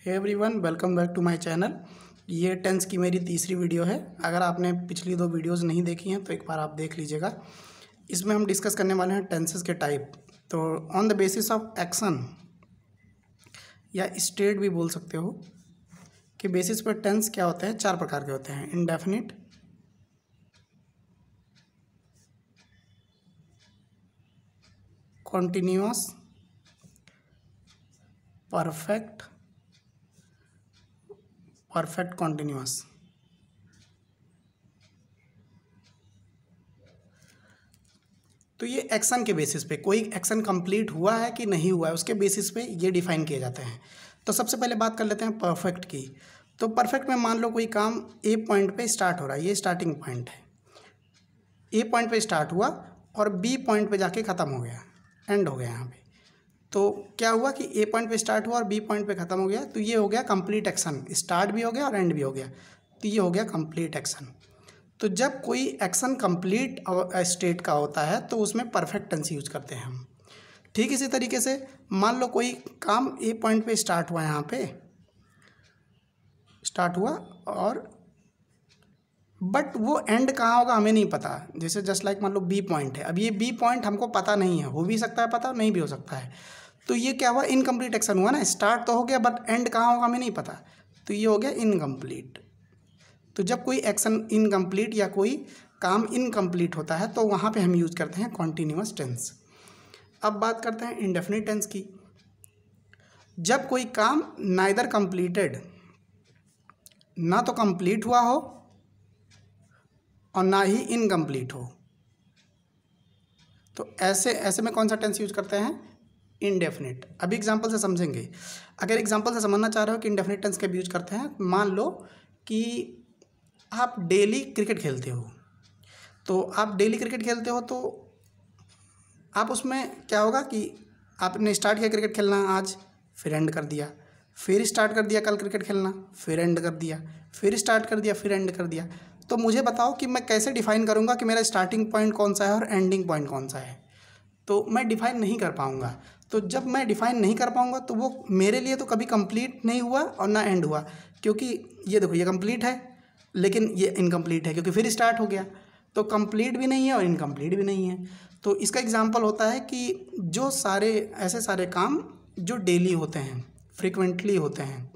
Hey everyone, welcome back to my channel. ये tense की मेरी तीसरी वीडियो है। अगर आपने पिछली दो वीडियोस नहीं देखी हैं तो एक बार आप देख लीजिएगा। इसमें हम डिस्कस करने वाले हैं टेंसेस के टाइप। तो on the basis of action या स्टेट भी बोल सकते हो कि बेसिस पर टेंस क्या होते हैं, चार प्रकार के होते हैं। Indefinite, continuous, perfect, perfect continuous. तो ये एक्शन के बेसिस पे, कोई एक्शन कंप्लीट हुआ है कि नहीं हुआ है उसके बेसिस पे ये डिफाइन किए जाते हैं। तो सबसे पहले बात कर लेते हैं परफेक्ट की। तो परफेक्ट में मान लो कोई काम ए पॉइंट पे स्टार्ट हो रहा है, ये स्टार्टिंग पॉइंट है। ए पॉइंट पे स्टार्ट हुआ और बी पॉइंट पे जाके ख़त्म हो गया, एंड हो गया यहाँ पे। तो क्या हुआ कि ए पॉइंट पे स्टार्ट हुआ और बी पॉइंट पे ख़त्म हो गया, तो ये हो गया कंप्लीट एक्शन। स्टार्ट भी हो गया और एंड भी हो गया, तो ये हो गया कंप्लीट एक्शन। तो जब कोई एक्शन कंप्लीट स्टेट का होता है तो उसमें परफेक्ट टेंस यूज करते हैं हम। ठीक इसी तरीके से मान लो कोई काम ए पॉइंट पे स्टार्ट हुआ, यहाँ पे स्टार्ट हुआ और बट वो एंड कहाँ होगा हमें नहीं पता। जैसे जस्ट लाइक मान लो बी पॉइंट है, अब ये बी पॉइंट हमको पता नहीं है, हो भी सकता है पता, नहीं भी हो सकता है। तो ये क्या हुआ, इनकम्प्लीट एक्शन हुआ ना। स्टार्ट तो हो गया बट एंड कहाँ होगा हमें नहीं पता, तो ये हो गया इनकम्प्लीट। तो जब कोई एक्शन इनकम्प्लीट या कोई काम इनकम्प्लीट होता है तो वहाँ पे हम यूज करते हैं कॉन्टीन्यूअस टेंस। अब बात करते हैं इंडेफिनिट टेंस की। जब कोई काम नाइदर कंप्लीटेड, ना तो कंप्लीट हुआ हो और ना ही इनकम्प्लीट हो, तो ऐसे में कौन सा टेंस यूज करते हैं, इंडेफिनिट। अभी एग्जांपल से समझेंगे। अगर एग्जांपल से समझना चाह रहे हो कि इंडेफिनिट टेंस कब यूज करते हैं, मान लो कि आप डेली क्रिकेट खेलते हो। तो आप डेली क्रिकेट खेलते हो तो आप उसमें क्या होगा कि आपने स्टार्ट किया क्रिकेट खेलना आज, फिर एंड कर दिया, फिर स्टार्ट कर दिया कल क्रिकेट खेलना, फिर एंड कर दिया, फिर स्टार्ट कर दिया, फिर एंड कर दिया। तो मुझे बताओ कि मैं कैसे डिफाइन करूँगा कि मेरा स्टार्टिंग पॉइंट कौन सा है और एंडिंग पॉइंट कौन सा है। तो मैं डिफाइन नहीं कर पाऊँगा। तो जब मैं डिफाइन नहीं कर पाऊँगा तो वो मेरे लिए तो कभी कंप्लीट नहीं हुआ और ना एंड हुआ, क्योंकि ये देखो ये कंप्लीट है लेकिन ये इनकम्प्लीट है क्योंकि फिर स्टार्ट हो गया। तो कंप्लीट भी नहीं है और इनकम्प्लीट भी नहीं है। तो इसका एग्जांपल होता है कि जो सारे ऐसे सारे काम जो डेली होते हैं, फ्रिक्वेंटली होते हैं।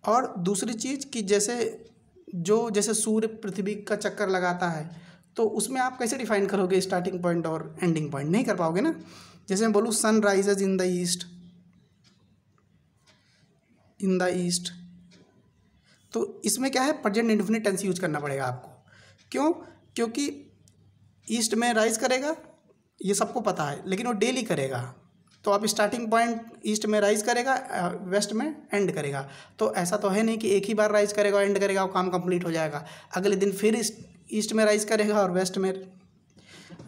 और दूसरी चीज़ कि जैसे सूर्य पृथ्वी का चक्कर लगाता है, तो उसमें आप कैसे डिफाइन करोगे स्टार्टिंग पॉइंट और एंडिंग पॉइंट, नहीं कर पाओगे ना। जैसे मैं बोलूँ sun rises in the east, तो इसमें क्या है, प्रेजेंट इंडेफिनिट टेंस यूज करना पड़ेगा आपको। क्यों? क्योंकि ईस्ट में राइज करेगा ये सबको पता है, लेकिन वो डेली करेगा। तो आप स्टार्टिंग पॉइंट ईस्ट में राइज करेगा, वेस्ट में एंड करेगा। तो ऐसा तो है नहीं कि एक ही बार राइज करेगा और एंड करेगा और काम कंप्लीट हो जाएगा। अगले दिन फिर ईस्ट में राइज करेगा और वेस्ट में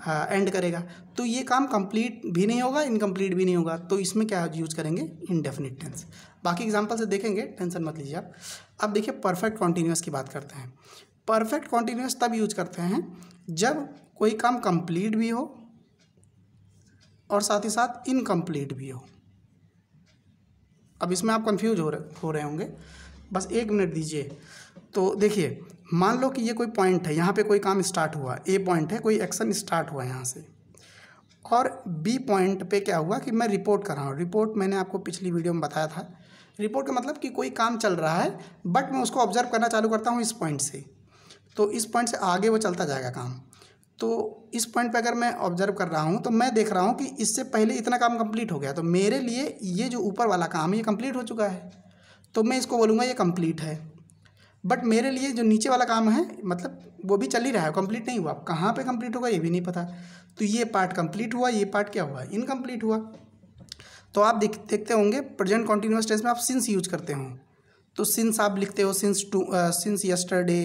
एंड करेगा, तो ये काम कंप्लीट भी नहीं होगा, इनकम्प्लीट भी नहीं होगा। तो इसमें क्या यूज करेंगे, इंडेफिनिट टेंस। बाकी एग्जांपल से देखेंगे, टेंशन मत लीजिए आप। अब देखिए परफेक्ट कॉन्टीन्यूअस की बात करते हैं। परफेक्ट कॉन्टीन्यूअस तब यूज करते हैं जब कोई काम कंप्लीट भी हो और साथ ही साथ इनकम्प्लीट भी हो। अब इसमें आप कंफ्यूज हो रहे होंगे, बस एक मिनट दीजिए। तो देखिए मान लो कि ये कोई पॉइंट है, यहाँ पे कोई काम स्टार्ट हुआ, ए पॉइंट है, कोई एक्शन स्टार्ट हुआ यहाँ से, और बी पॉइंट पे क्या हुआ कि मैं रिपोर्ट कर रहा हूँ। रिपोर्ट मैंने आपको पिछली वीडियो में बताया था। रिपोर्ट का मतलब कि कोई काम चल रहा है बट मैं उसको ऑब्जर्व करना चालू करता हूँ इस पॉइंट से, तो इस पॉइंट से आगे वो चलता जाएगा काम। तो इस पॉइंट पे अगर मैं ऑब्जर्व कर रहा हूँ तो मैं देख रहा हूँ कि इससे पहले इतना काम कंप्लीट हो गया, तो मेरे लिए ये जो ऊपर वाला काम है ये कंप्लीट हो चुका है, तो मैं इसको बोलूँगा ये कंप्लीट है। बट मेरे लिए जो नीचे वाला काम है मतलब वो भी चल ही रहा है, कंप्लीट नहीं हुआ। कहाँ पे कंप्लीट होगा ये भी नहीं पता, तो ये पार्ट कंप्लीट हुआ, ये पार्ट क्या हुआ, इनकम्प्लीट हुआ। तो आप देखते होंगे प्रेजेंट कॉन्टीन्यूअस टेंस में आप सिंस यूज करते हो। तो सिंस आप लिखते हो सिंस यस्टरडे,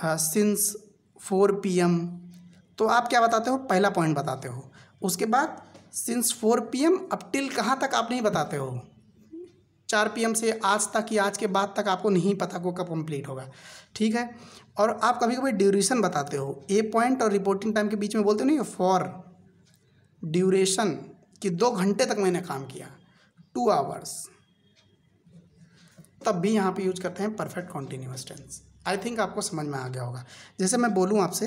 सिंस 4 PM। तो आप क्या बताते हो, पहला पॉइंट बताते हो। उसके बाद सिंस 4 PM अब टिल कहाँ तक आप नहीं बताते हो, 4 PM से आज तक या आज के बाद तक आपको नहीं पता को कब कंप्लीट होगा, ठीक है। और आप कभी कभी ड्यूरेशन बताते हो, ए पॉइंट और रिपोर्टिंग टाइम के बीच में बोलते हो नहीं, फॉर ड्यूरेशन कि 2 घंटे तक मैंने काम किया, 2 आवर्स। तब भी यहाँ पे यूज करते हैं perfect continuous tense. I think आपको समझ में आ गया होगा। जैसे मैं बोलूँ आपसे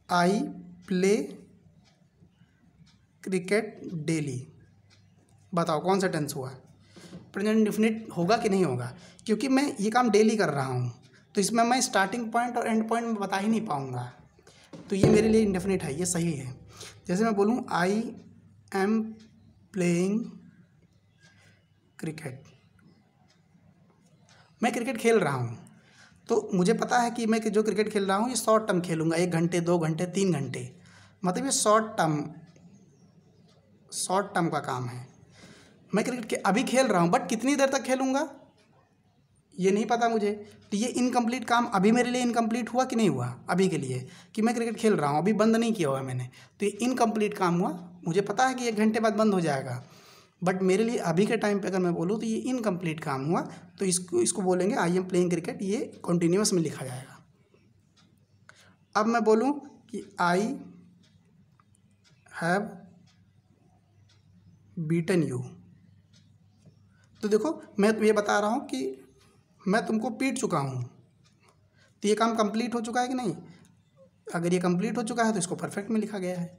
आई प्ले क्रिकेट डेली, बताओ कौन सा टेंस हुआ? प्रेजेंट इंडेफिनिट होगा कि नहीं होगा? क्योंकि मैं ये काम डेली कर रहा हूँ, तो इसमें मैं स्टार्टिंग पॉइंट और एंड पॉइंट बता ही नहीं पाऊँगा, तो ये मेरे लिए इंडेफिनिट है, ये सही है। जैसे मैं बोलूँ आई एम प्लेइंग क्रिकेट, मैं क्रिकेट खेल रहा हूँ, तो मुझे पता है कि मैं जो क्रिकेट खेल रहा हूँ ये शॉर्ट टर्म खेलूँगा, 1 घंटे 2 घंटे 3 घंटे, मतलब ये शॉर्ट टर्म का काम है। मैं क्रिकेट अभी खेल रहा हूँ, बट कितनी देर तक खेलूँगा ये नहीं पता मुझे, तो ये इनकम्प्लीट काम अभी मेरे लिए इनकम्प्लीट हुआ कि नहीं हुआ? अभी के लिए कि मैं क्रिकेट खेल रहा हूँ, अभी बंद नहीं किया हुआ मैंने, तो ये इनकम्प्लीट काम हुआ। मुझे पता है कि 1 घंटे बाद बंद हो जाएगा, बट मेरे लिए अभी के टाइम पे अगर मैं बोलूँ तो ये इनकम्प्लीट काम हुआ, तो इसको बोलेंगे आई एम प्लेइंग क्रिकेट, ये कॉन्टीन्यूअस में लिखा जाएगा। अब मैं बोलूँ कि आई हैव बीटन यू, तो देखो मैं ये बता रहा हूँ कि मैं तुमको पीट चुका हूँ, तो ये काम कंप्लीट हो चुका है कि नहीं? अगर ये कंप्लीट हो चुका है तो इसको परफेक्ट में लिखा गया है।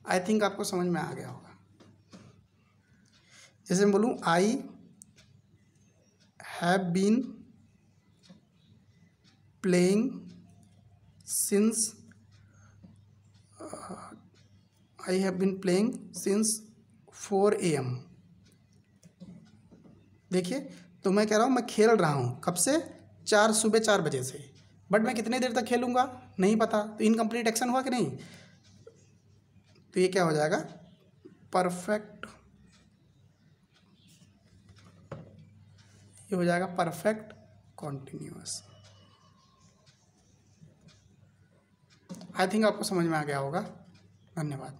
आई थिंक आपको समझ में आ गया होगा। जैसे मैं बोलूँ I have been playing since 4 AM, देखिए तो मैं कह रहा हूँ मैं खेल रहा हूँ कब से? सुबह 4 बजे से, बट मैं कितने देर तक खेलूँगा नहीं पता, तो इनकम्प्लीट एक्शन हुआ कि नहीं? तो ये क्या हो जाएगा? परफेक्ट, ये हो जाएगा परफेक्ट कॉन्टिन्यूअस। आई थिंक आपको समझ में आ गया होगा। धन्यवाद।